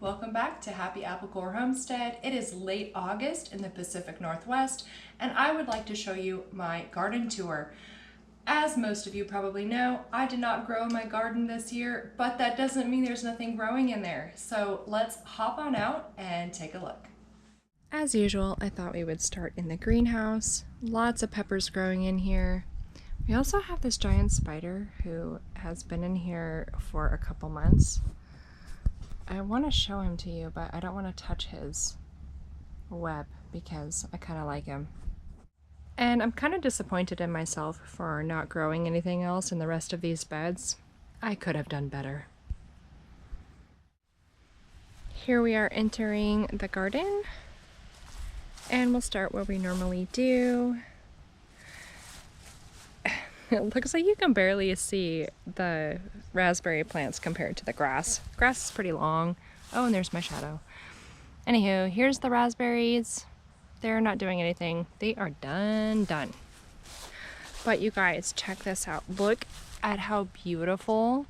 welcome back to Happy Apple Core Homestead. It is late August in the Pacific Northwest, and I would like to show you my garden tour. As most of you probably know, I did not grow my garden this year, but that doesn't mean there's nothing growing in there. So let's hop on out and take a look. As usual, I thought we would start in the greenhouse. Lots of peppers growing in here. We also have this giant spider who has been in here for a couple months. I want to show him to you, but I don't want to touch his web because I kind of like him. And I'm kind of disappointed in myself for not growing anything else in the rest of these beds. I could have done better. Here we are entering the garden, and we'll start where we normally do. It looks like you can barely see the raspberry plants compared to the grass. Grass is pretty long. Oh, and there's my shadow. Anywho, here's the raspberries. They're not doing anything. They are done. But you guys, check this out. Look at how beautiful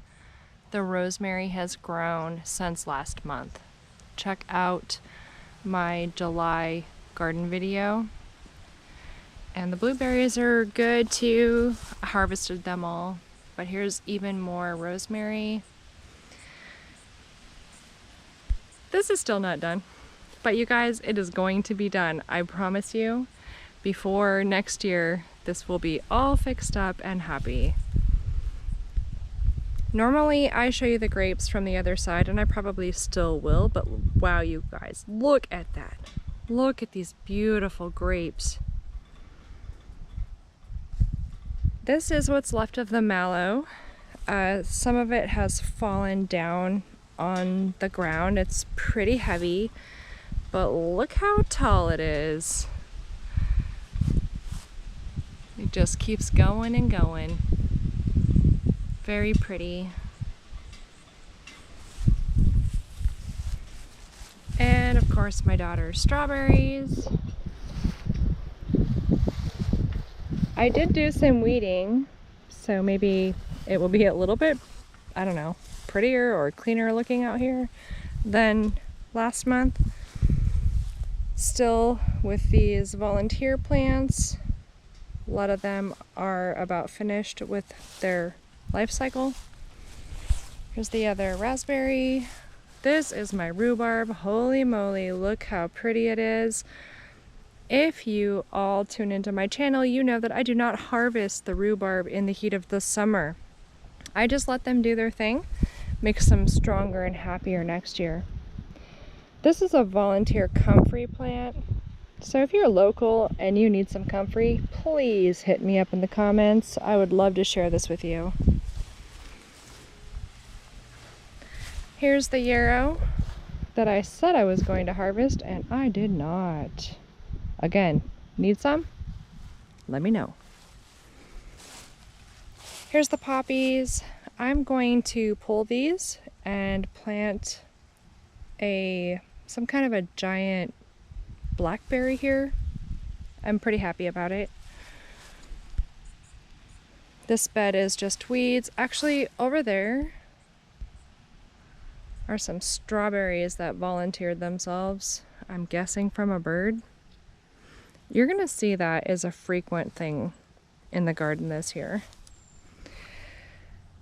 the rosemary has grown since last month. Check out my July garden video. And the blueberries are good too. I harvested them all. But here's even more rosemary. This is still not done. But you guys, it is going to be done. I promise you. Before next year, this will be all fixed up and happy. Normally, I show you the grapes from the other side, and I probably still will. But wow, you guys, look at that. Look at these beautiful grapes. This is what's left of the mallow. Some of it has fallen down on the ground. It's pretty heavy, but look how tall it is. It just keeps going and going. Very pretty. And of course my daughter's strawberries. I did do some weeding, so maybe it will be a little bit, I don't know, prettier or cleaner looking out here than last month. Still with these volunteer plants, a lot of them are about finished with their life cycle. Here's the other raspberry. This is my rhubarb. Holy moly, look how pretty it is. If you all tune into my channel, you know that I do not harvest the rhubarb in the heat of the summer. I just let them do their thing, makes them stronger and happier next year. This is a volunteer comfrey plant. So if you're local and you need some comfrey, please hit me up in the comments. I would love to share this with you. Here's the yarrow that I said I was going to harvest, and I did not. Again, need some? Let me know. Here's the poppies. I'm going to pull these and plant some kind of a giant blackberry here. I'm pretty happy about it. This bed is just weeds. Actually, over there are some strawberries that volunteered themselves. I'm guessing from a bird. You're gonna see that is a frequent thing in the garden this year.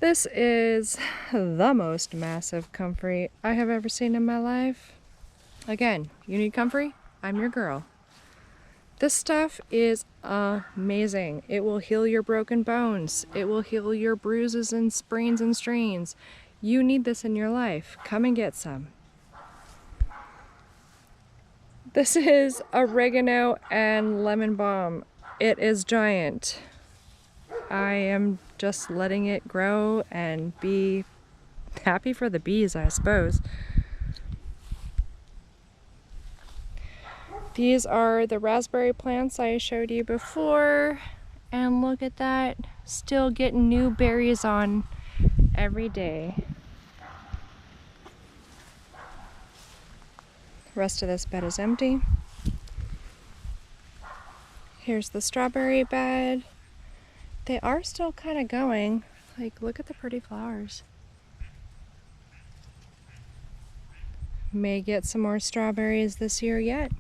This is the most massive comfrey I have ever seen in my life. Again, you need comfrey? I'm your girl. This stuff is amazing. It will heal your broken bones. It will heal your bruises and sprains and strains. You need this in your life. Come and get some. This is oregano and lemon balm. It is giant. I am just letting it grow and be happy for the bees, I suppose. These are the raspberry plants I showed you before. And look at that. Still getting new berries on every day. The rest of this bed is empty. Here's the strawberry bed. They are still kind of going. Like, look at the pretty flowers. May get some more strawberries this year yet.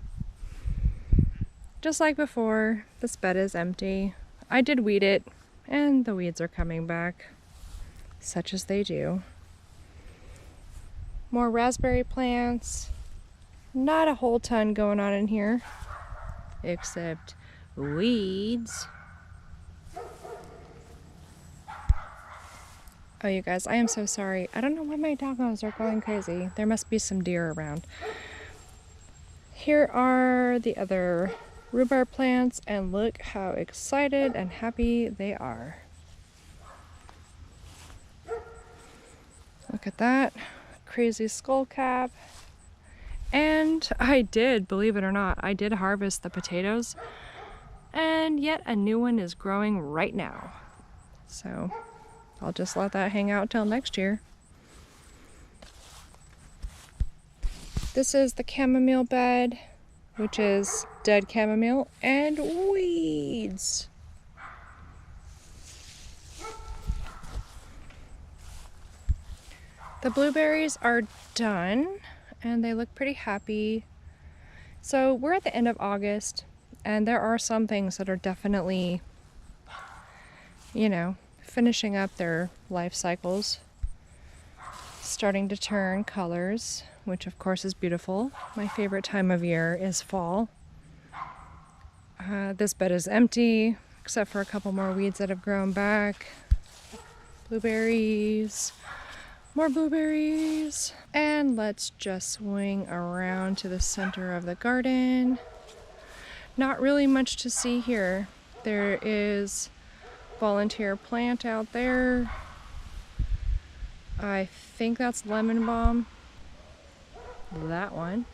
Just like before, this bed is empty. I did weed it, and the weeds are coming back, such as they do. More raspberry plants. Not a whole ton going on in here, except weeds. Oh, you guys, I am so sorry. I don't know why my doggos are going crazy. There must be some deer around. Here are the other rhubarb plants, and look how excited and happy they are. Look at that crazy skull cap. And I did, believe it or not, I did harvest the potatoes, and yet a new one is growing right now. So I'll just let that hang out till next year. This is the chamomile bed, which is dead chamomile and weeds. The blueberries are done and they look pretty happy. So we're at the end of August and there are some things that are definitely, you know, finishing up their life cycles, starting to turn colors, which of course is beautiful. My favorite time of year is fall. This bed is empty, except for a couple more weeds that have grown back. Blueberries, more blueberries. And let's just swing around to the center of the garden. Not really much to see here. There is volunteer plant out there. I think that's lemon balm. That one.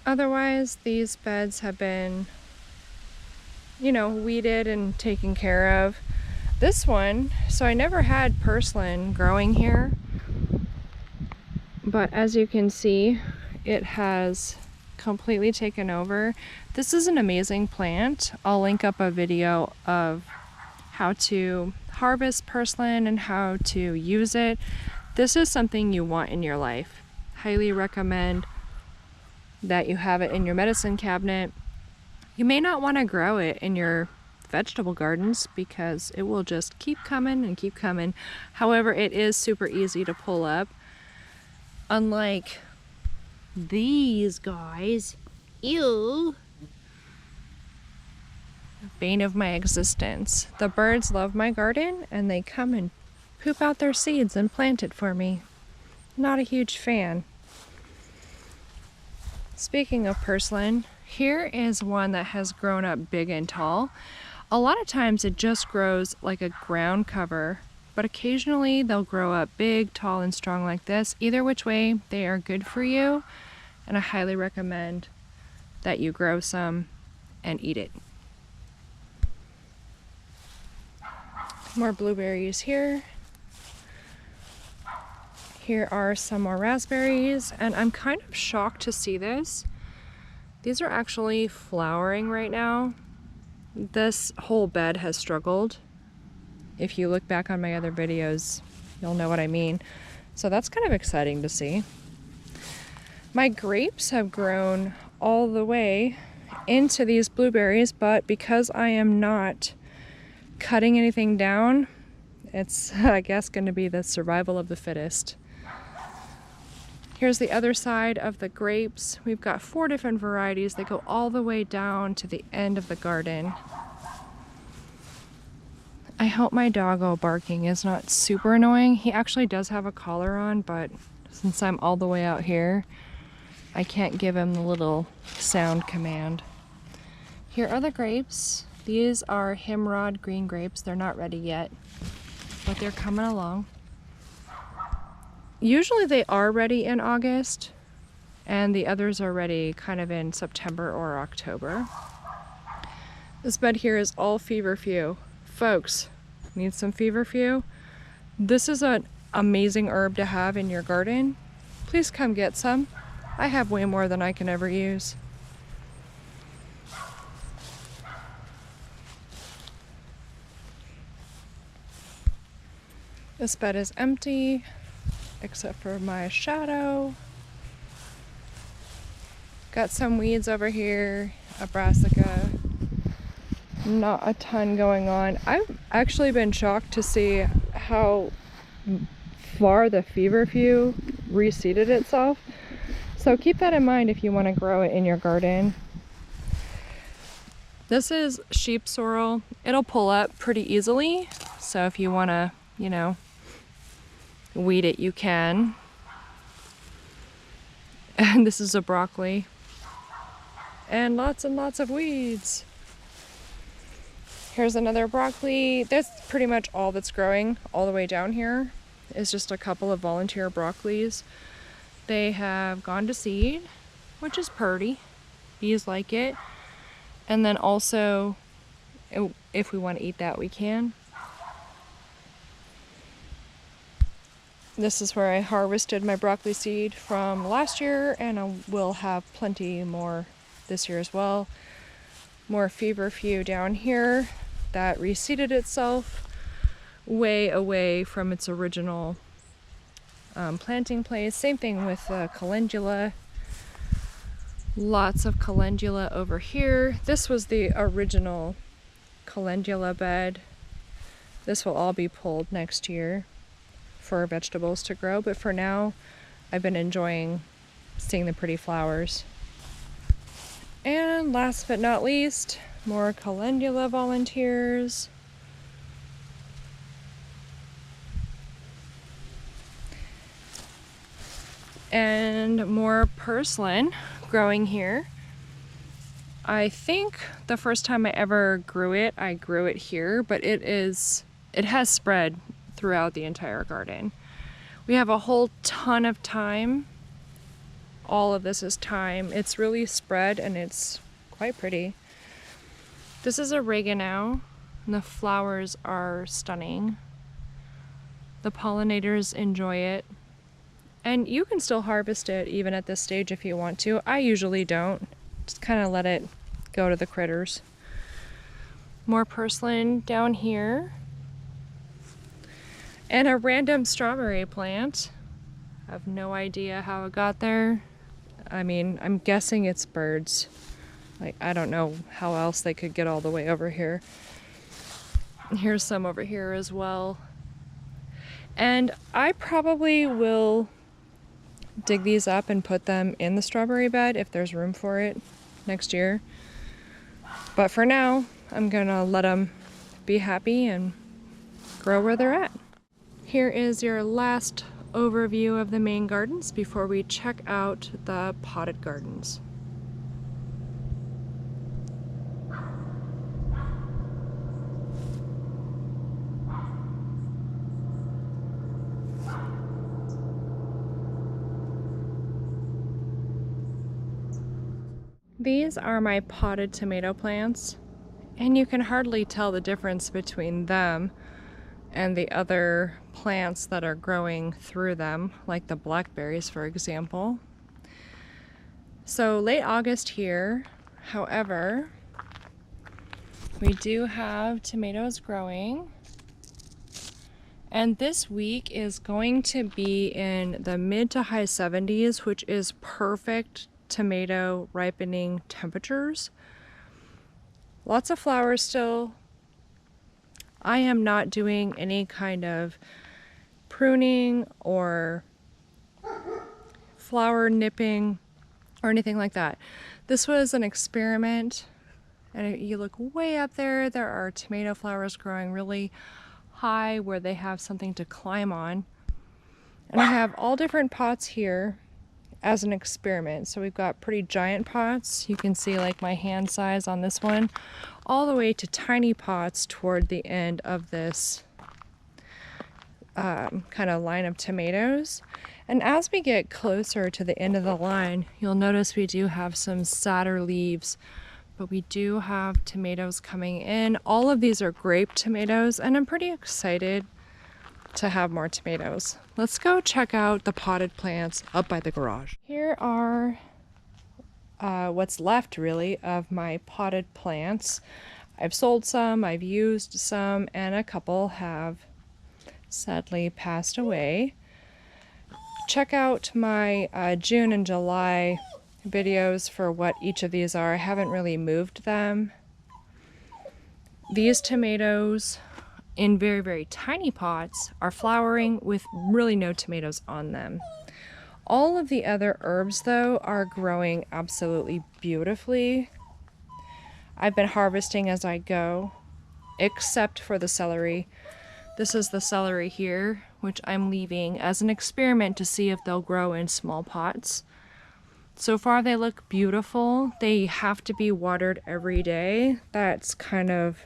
Otherwise, these beds have been, you know, weeded and taken care of. This one, so I never had purslane growing here, but as you can see, it has completely taken over. This is an amazing plant. I'll link up a video of how to harvest purslane and how to use it. This is something you want in your life. Highly recommend that you have it in your medicine cabinet. You may not want to grow it in your vegetable gardens because it will just keep coming and keep coming. However, it is super easy to pull up. Unlike these guys. Ew. Bane of my existence. The birds love my garden and they come and poop out their seeds and plant it for me. Not a huge fan. Speaking of purslane, here is one that has grown up big and tall. A lot of times it just grows like a ground cover, but occasionally they'll grow up big, tall, and strong like this. Either which way, they are good for you, and I highly recommend that you grow some and eat it. More blueberries here. Here are some more raspberries, and I'm kind of shocked to see this. These are actually flowering right now. This whole bed has struggled. If you look back on my other videos, you'll know what I mean. So that's kind of exciting to see. My grapes have grown all the way into these blueberries, but because I am not cutting anything down, it's, I guess, going to be the survival of the fittest. Here's the other side of the grapes. We've got 4 different varieties that go all the way down to the end of the garden. I hope my doggo barking is not super annoying. He actually does have a collar on, but since I'm all the way out here, I can't give him the little sound command. Here are the grapes. These are Himrod green grapes. They're not ready yet, but they're coming along. Usually they are ready in August, and the others are ready kind of in September or October. This bed here is all feverfew. Folks, need some feverfew? This is an amazing herb to have in your garden. Please come get some. I have way more than I can ever use. This bed is empty. except for my shadow. Got some weeds over here, a brassica. Not a ton going on. I've actually been shocked to see how far the feverfew reseeded itself. So keep that in mind if you want to grow it in your garden. This is sheep sorrel. It'll pull up pretty easily. So if you want to, you know, weed it, you can. And this is a broccoli. And lots of weeds. Here's another broccoli. That's pretty much all that's growing all the way down here. Is just a couple of volunteer broccolis. They have gone to seed, which is pretty. Bees like it. And then also, if we want to eat that, we can. This is where I harvested my broccoli seed from last year, and I will have plenty more this year as well. More feverfew down here that reseeded itself way away from its original planting place. Same thing with calendula. Lots of calendula over here. This was the original calendula bed. This will all be pulled next year for vegetables to grow, but for now I've been enjoying seeing the pretty flowers. And last but not least, more calendula volunteers. And more purslane growing here. I think the first time I ever grew it, I grew it here, but it has spread throughout the entire garden. We have a whole ton of thyme. All of this is thyme. It's really spread and it's quite pretty. This is oregano, and the flowers are stunning. The pollinators enjoy it. And you can still harvest it even at this stage if you want to. I usually don't. Just kind of let it go to the critters. More purslane down here. And a random strawberry plant. I have no idea how it got there. I mean, I'm guessing it's birds. Like, I don't know how else they could get all the way over here. Here's some over here as well. And I probably will dig these up and put them in the strawberry bed if there's room for it next year. But for now, I'm gonna let them be happy and grow where they're at. Here is your last overview of the main gardens before we check out the potted gardens. These are my potted tomato plants, and you can hardly tell the difference between them and the other plants that are growing through them, like the blackberries, for example. So late August here, however, we do have tomatoes growing, and this week is going to be in the mid to high 70s, which is perfect tomato ripening temperatures. Lots of flowers still. I am not doing any kind of pruning or flower nipping or anything like that. This was an experiment, and you look way up there, there are tomato flowers growing really high where they have something to climb on. And I have all different pots here as an experiment. So we've got pretty giant pots. You can see like my hand size on this one, all the way to tiny pots toward the end of this kind of line of tomatoes. And as we get closer to the end of the line, you'll notice we do have some sadder leaves, but we do have tomatoes coming in. All of these are grape tomatoes, and I'm pretty excited to have more tomatoes. Let's go check out the potted plants up by the garage. Here are what's left really of my potted plants. I've sold some, I've used some, and a couple have sadly passed away. check out my June and July videos for what each of these are. I haven't really moved them. These tomatoes in very, very tiny pots are flowering with really no tomatoes on them. All of the other herbs, though, are growing absolutely beautifully. I've been harvesting as I go, except for the celery. This is the celery here, which I'm leaving as an experiment to see if they'll grow in small pots. So far they look beautiful. They have to be watered every day. That's kind of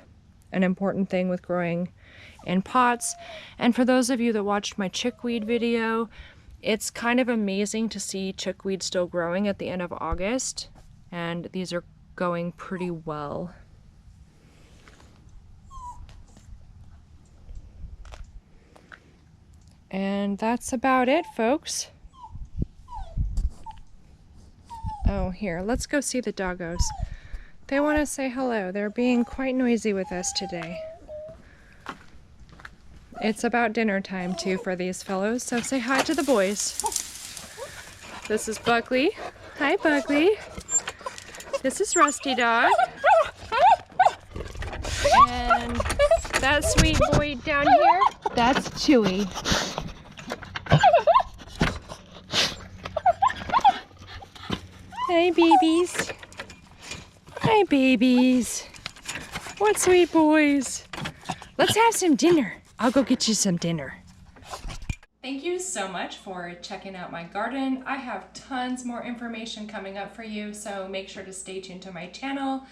an important thing with growing in pots. And for those of you that watched my chickweed video, it's kind of amazing to see chickweed still growing at the end of August, and these are going pretty well. And that's about it, folks. Oh, here, let's go see the doggos. They want to say hello. They're being quite noisy with us today. It's about dinner time, too, for these fellows, so say hi to the boys. This is Buckley. Hi, Buckley. This is Rusty Dog. And that sweet boy down here, that's Chewy. Hi, babies. Hi, babies. What sweet boys. Let's have some dinner. I'll go get you some dinner. Thank you so much for checking out my garden. I have tons more information coming up for you, so make sure to stay tuned to my channel.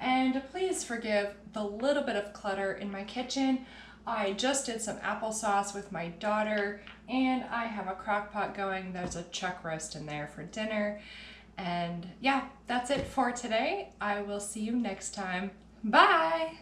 And please forgive the little bit of clutter in my kitchen. I just did some applesauce with my daughter, and I have a crock pot going. There's a chuck roast in there for dinner. And yeah, that's it for today. I will see you next time. Bye!